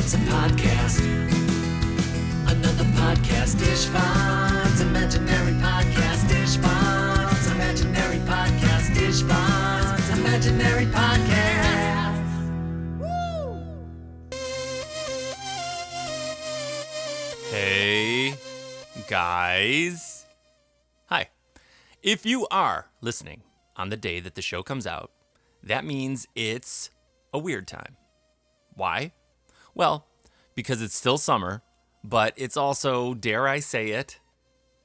It's a podcast. Another podcast. Istvan's imaginary podcast. Istvan's imaginary podcast. Istvan's imaginary podcast. Woo! Hey, guys. Hi. If you are listening on the day that the show comes out, that means it's a weird time. Why? Well, because it's still summer, but it's also, dare I say it,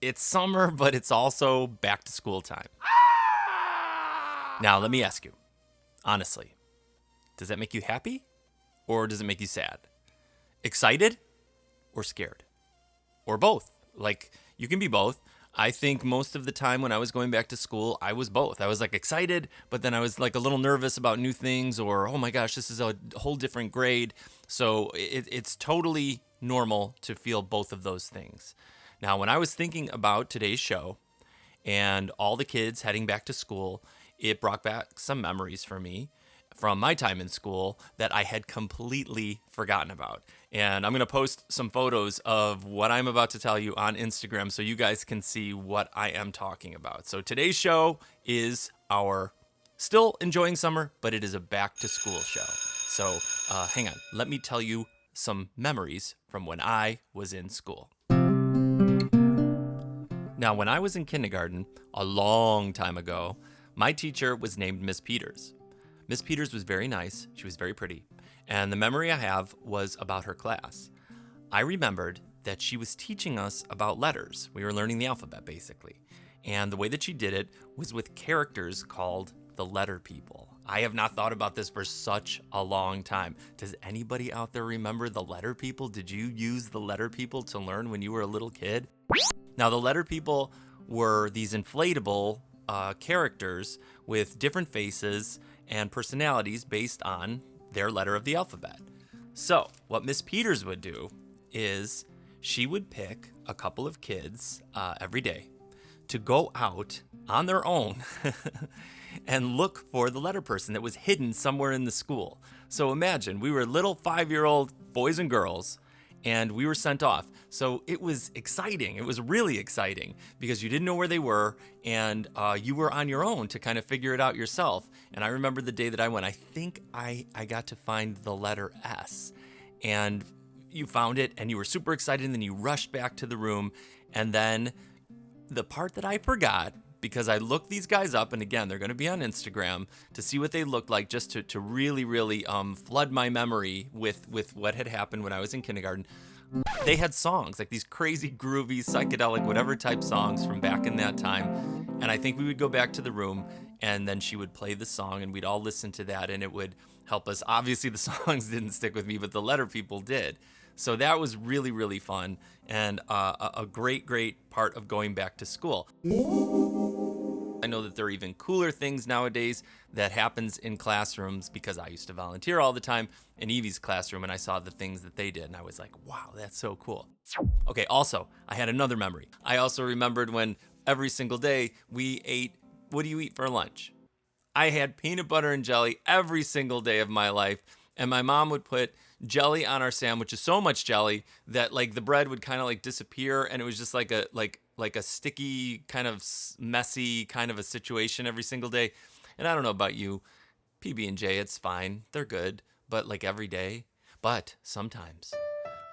it's summer, but it's also back to school time. Now, let me ask you, honestly, does that make you happy or does it make you sad? Excited or scared? Or both? Like, you can be both. I think most of the time when I was going back to school, I was both. I was like excited, but then I was like a little nervous about new things or, oh my gosh, this is a whole different grade. So it's totally normal to feel both of those things. Now, when I was thinking about today's show and all the kids heading back to school, it brought back some memories for me from my time in school that I had completely forgotten about. And I'm going to post some photos of what I'm about to tell you on Instagram so you guys can see what I am talking about. So today's show is our still enjoying summer, but it is a back to school show. So hang on, let me tell you some memories from when I was in school. Now, when I was in kindergarten, a long time ago, my teacher was named Miss Peters. Miss Peters was very nice. She was very pretty. And the memory I have was about her class. I remembered that she was teaching us about letters. We were learning the alphabet, basically. And the way that she did it was with characters called the letter people. I have not thought about this for such a long time. Does anybody out there remember the letter people? Did you use the letter people to learn when you were a little kid? Now, the letter people were these inflatable characters with different faces and personalities based on their letter of the alphabet. So what Miss Peters would do is she would pick a couple of kids every day to go out on their own and look for the letter person that was hidden somewhere in the school. So imagine we were little 5-year-old boys and girls and we were sent off. So it was exciting. It was really exciting because you didn't know where they were and you were on your own to kind of figure it out yourself. And I remember the day that I went, I think I got to find the letter S. And you found it and you were super excited and then you rushed back to the room. And then the part that I forgot, because I looked these guys up, and again, they're going to be on Instagram to see what they looked like, just to really, really flood my memory with what had happened when I was in kindergarten. They had songs, like these crazy, groovy, psychedelic, whatever type songs from back in that time. And I think we would go back to the room, and then she would play the song, and we'd all listen to that, and it would help us. Obviously, the songs didn't stick with me, but the letter people did. So that was really, really fun, and a great, great part of going back to school. I know that there are even cooler things nowadays that happens in classrooms because I used to volunteer all the time in Evie's classroom and I saw the things that they did and I was like, wow, that's so cool. Okay, also, I had another memory. I also remembered when every single day we ate, what do you eat for lunch? I had peanut butter and jelly every single day of my life, and my mom would put jelly on our sandwiches, so much jelly that like the bread would kind of like disappear and it was just like a sticky kind of messy kind of a situation every single day. And I don't know about you, PB&J, it's fine, they're good, but like every day. But sometimes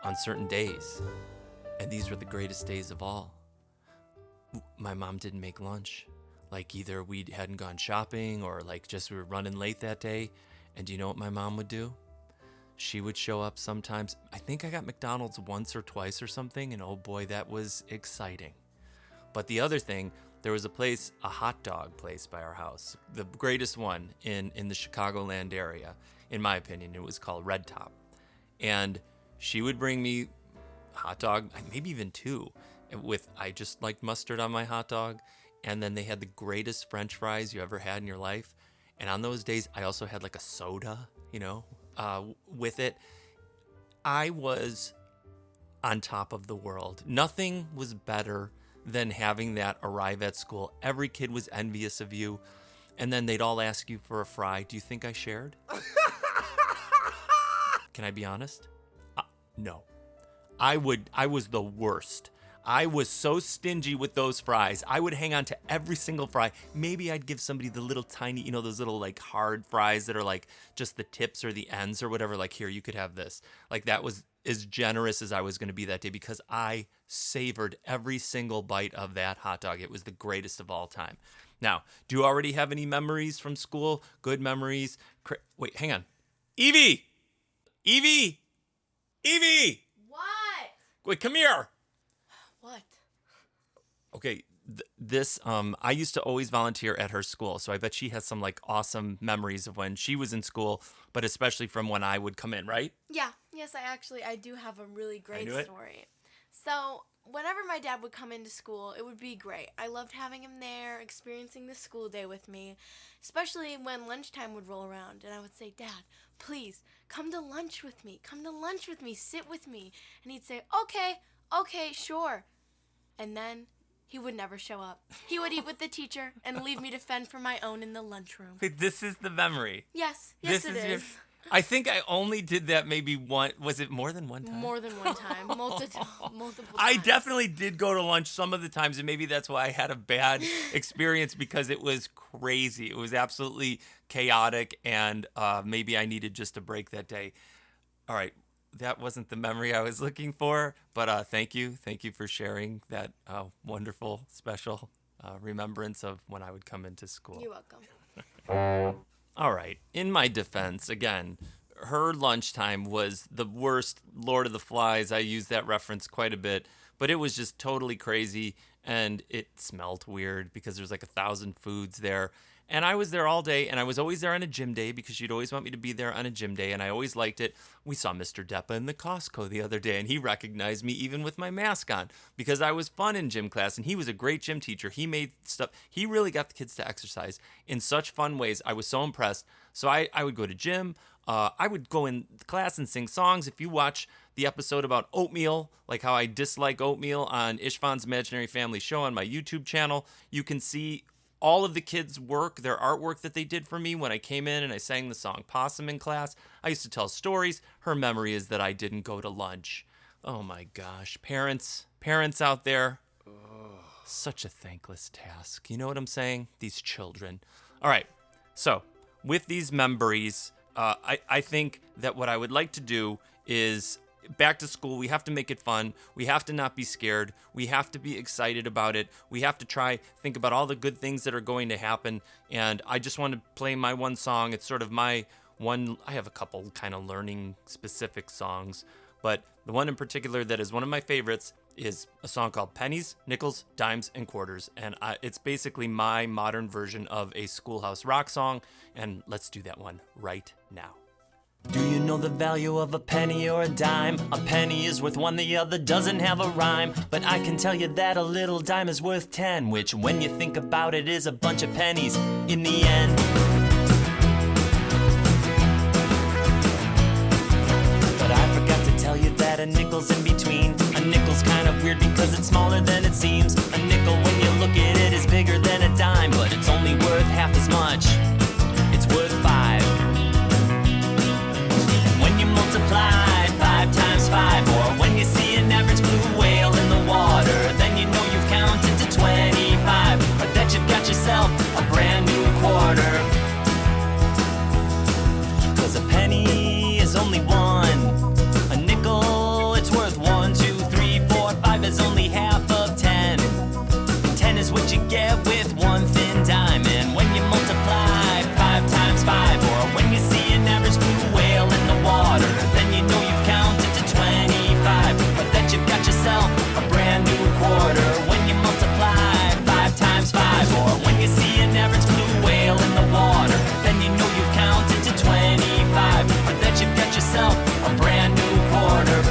on certain days, and these were the greatest days of all, my mom didn't make lunch. Like either we hadn't gone shopping or like just we were running late that day. And do you know what my mom would do? She would show up sometimes. I think I got McDonald's once or twice or something, and oh boy, that was exciting. But the other thing, there was a hot dog place by our house, the greatest one in the Chicagoland area, in my opinion. It was called Red Top. And she would bring me hot dog, maybe even two, I just liked mustard on my hot dog. And then they had the greatest French fries you ever had in your life. And on those days, I also had like a soda, with it. I was on top of the world. Nothing was better than having that arrive at school. Every kid was envious of you. And then they'd all ask you for a fry. Do you think I shared? Can I be honest? No. I was the worst. I was so stingy with those fries. I would hang on to every single fry. Maybe I'd give somebody the little tiny, those little like hard fries that are like just the tips or the ends or whatever. Like, here, you could have this. Like, that was as generous as I was going to be that day because I savored every single bite of that hot dog. It was the greatest of all time. Now, do you already have any memories from school? Good memories? Wait, hang on. Evie! Evie! Evie! What? Wait, come here. What? Okay, I used to always volunteer at her school, so I bet she has some like awesome memories of when she was in school, but especially from when I would come in, right? Yeah. Yes, I do have a really great knew it. story. So, whenever my dad would come into school, it would be great. I loved having him there, experiencing the school day with me, especially when lunchtime would roll around, and I would say, Dad, please, come to lunch with me. Come to lunch with me. Sit with me. And he'd say, okay, sure. And then he would never show up. He would eat with the teacher and leave me to fend for my own in the lunchroom. Wait, this is the memory. Yes, This it is is. I think I only did that maybe one. Was it more than one time? More than one time. Multiple times. I definitely did go to lunch some of the times, and maybe that's why I had a bad experience because it was crazy. It was absolutely chaotic, and maybe I needed just a break that day. All right, that wasn't the memory I was looking for, but thank you. Thank you for sharing that wonderful, special remembrance of when I would come into school. You're welcome. All right. In my defense, again, her lunchtime was the worst Lord of the Flies. I use that reference quite a bit, but it was just totally crazy, and it smelled weird because there's like 1,000 foods there. And I was there all day, and I was always there on a gym day because she'd always want me to be there on a gym day, and I always liked it. We saw Mr. Deppa in the Costco the other day, and he recognized me even with my mask on because I was fun in gym class, and he was a great gym teacher. He made stuff. He really got the kids to exercise in such fun ways. I was so impressed. So I would go to gym. I would go in class and sing songs. If you watch the episode about oatmeal, like how I dislike oatmeal on Istvan's Imaginary Family Show on my YouTube channel, you can see all of the kids' work, their artwork that they did for me when I came in and I sang the song Possum in class. I used to tell stories. Her memory is that I didn't go to lunch. Oh my gosh. Parents out there, such a thankless task. You know what I'm saying? These children. All right. So with these memories, I think that what I would like to do is back to school, we have to make it fun. We have to not be scared. We have to be excited about it. We have to think about all the good things that are going to happen. And I just want to play my one song. It's sort of my one. I have a couple kind of learning specific songs, but the one in particular that is one of my favorites is a song called Pennies, Nickels, Dimes, and Quarters. And it's basically my modern version of a Schoolhouse Rock song. And let's do that one right now. Do you know the value of a penny or a dime? A penny is worth one, the other doesn't have a rhyme. But I can tell you that a little dime is worth 10, which when you think about it is a bunch of pennies in the end. But I forgot to tell you that a nickel's in between. A nickel's kind of weird because it's smaller than it seems. A nickel, when you look at it, is bigger than a dime, but it's only worth half as much. It's worth 5. Multiply 5 times 5, or when you see an average blue whale in the water, then you know you've counted to 25, or that you've got yourself a brand new quarter. 'Cause a penny is only one, a nickel it's worth 1, 2, 3, 4, 5 is only half of 10. 10 is what you get with one thin dime, and when you multiply 5 times 5, or when you see an average blue whale in the water, then you know you've counted to 25, or that you've got yourself a brand new quarter. When you multiply 5 times 5, or when you see an average blue whale in the water, then you know you've counted to 25, or that you've got yourself a brand new quarter.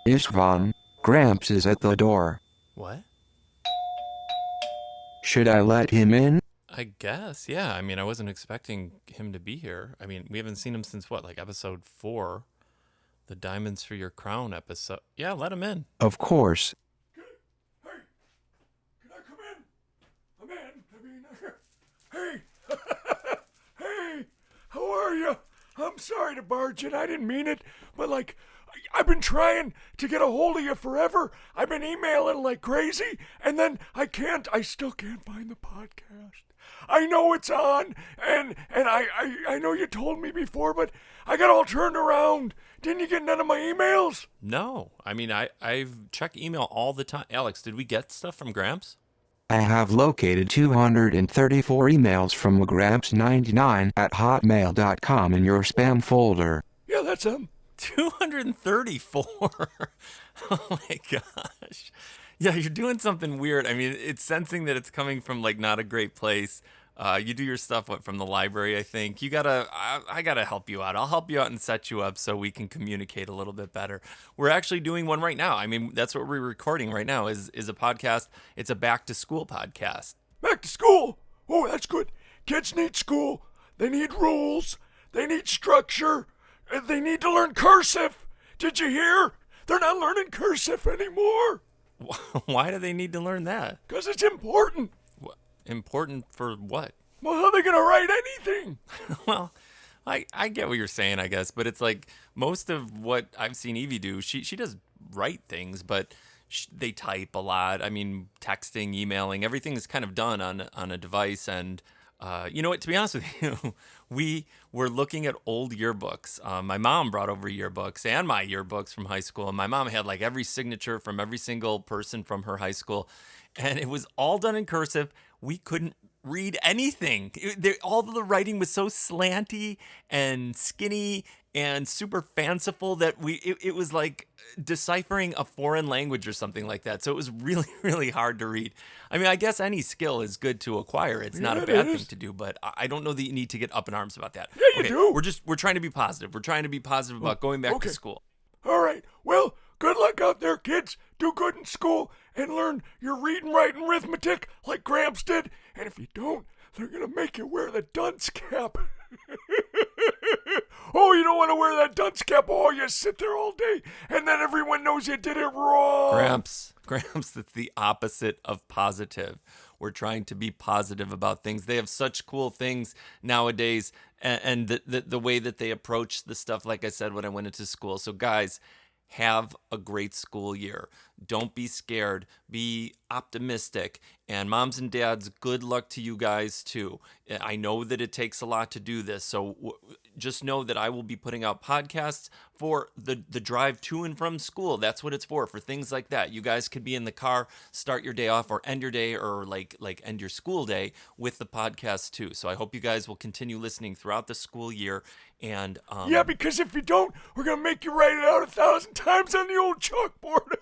Istvan, Gramps is at the door. What? Should I let him in? I guess, yeah. I mean, I wasn't expecting him to be here. I mean, we haven't seen him since what, like episode 4? The Diamonds for Your Crown episode. Yeah, let him in. Of course. Hey, can I come in? I'm in. Hey, hey, sorry to barge in. I didn't mean it. But, like, I've been trying to get a hold of you forever. I've been emailing like crazy, and then I still can't find the podcast. I know it's on, and I know you told me before, but I got all turned around. Didn't you get none of my emails? No. I mean, I've checked email all the time. Alex, did we get stuff from Gramps? I have located 234 emails from gramps99@hotmail.com in your spam folder. Yeah, that's them. 234. Oh my gosh. Yeah, you're doing something weird. I mean, it's sensing that it's coming from like not a great place. You do your stuff from the library, I think. I gotta help you out. I'll help you out and set you up so we can communicate a little bit better. We're actually doing one right now. I mean, that's what we're recording right now is a podcast. It's a back to school podcast. Back to school? Oh, that's good. Kids need school. They need rules. They need structure. They need to learn cursive. Did you hear? They're not learning cursive anymore. Why do they need to learn that? Because it's important. Important for what? Well, how are they going to write anything? Well, I get what you're saying, I guess, but it's like most of what I've seen Evie do, she does write things, but they type a lot. I mean, texting, emailing, everything is kind of done on a device. And you know what, to be honest with you, we were looking at old yearbooks. My mom brought over yearbooks and my yearbooks from high school. And my mom had like every signature from every single person from her high school. And it was all done in cursive. We couldn't read anything. All of the writing was so slanty and skinny and super fanciful that it was like deciphering a foreign language or something like that. So it was really, really hard to read. I mean, I guess any skill is good to acquire. It's not a bad thing to do, but I don't know that you need to get up in arms about that. Yeah, you do. We're trying to be positive. We're trying to be positive about going back to school. All right. Well, good luck out there, kids. Do good in school and learn your reading, writing, arithmetic like Gramps did. And if you don't, they're going to make you wear the dunce cap. Oh, you don't want to wear that dunce cap. Oh, you sit there all day, and then everyone knows you did it wrong. Gramps, that's the opposite of positive. We're trying to be positive about things. They have such cool things nowadays, and the way that they approach the stuff, like I said, when I went into school. So, guys, have a great school year. Don't be scared. Be optimistic. And moms and dads, good luck to you guys too. I know that it takes a lot to do this. So just know that I will be putting out podcasts for the drive to and from school. That's what it's for things like that. You guys could be in the car, start your day off, or end your day, or like end your school day with the podcast too. So I hope you guys will continue listening throughout the school year. And yeah, because if you don't, we're going to make you write it out 1,000 times on the old chalkboard.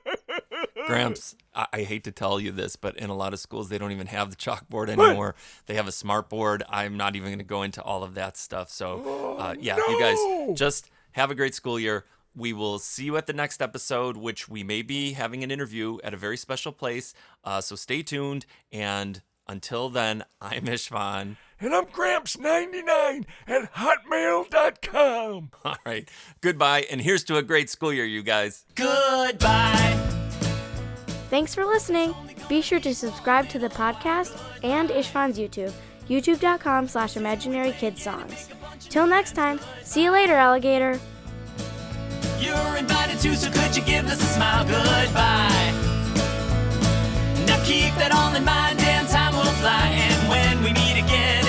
Gramps, I hate to tell you this, but in a lot of schools, they don't even have the chalkboard anymore. What? They have a smart board. I'm not even going to go into all of that stuff. So, yeah, no! You guys just have a great school year. We will see you at the next episode, which we may be having an interview at a very special place. So stay tuned. And until then, I'm Istvan. And I'm Gramps99 at hotmail.com. All right. Goodbye. And here's to a great school year, you guys. Goodbye. Thanks for listening. Be sure to subscribe to the podcast and Istvan's YouTube, youtube.com/imaginarykidsongs. Till next time, see you later, alligator. You're invited to, so could you give us a smile? Goodbye. Now keep that all in mind, and time will fly. And when we meet again,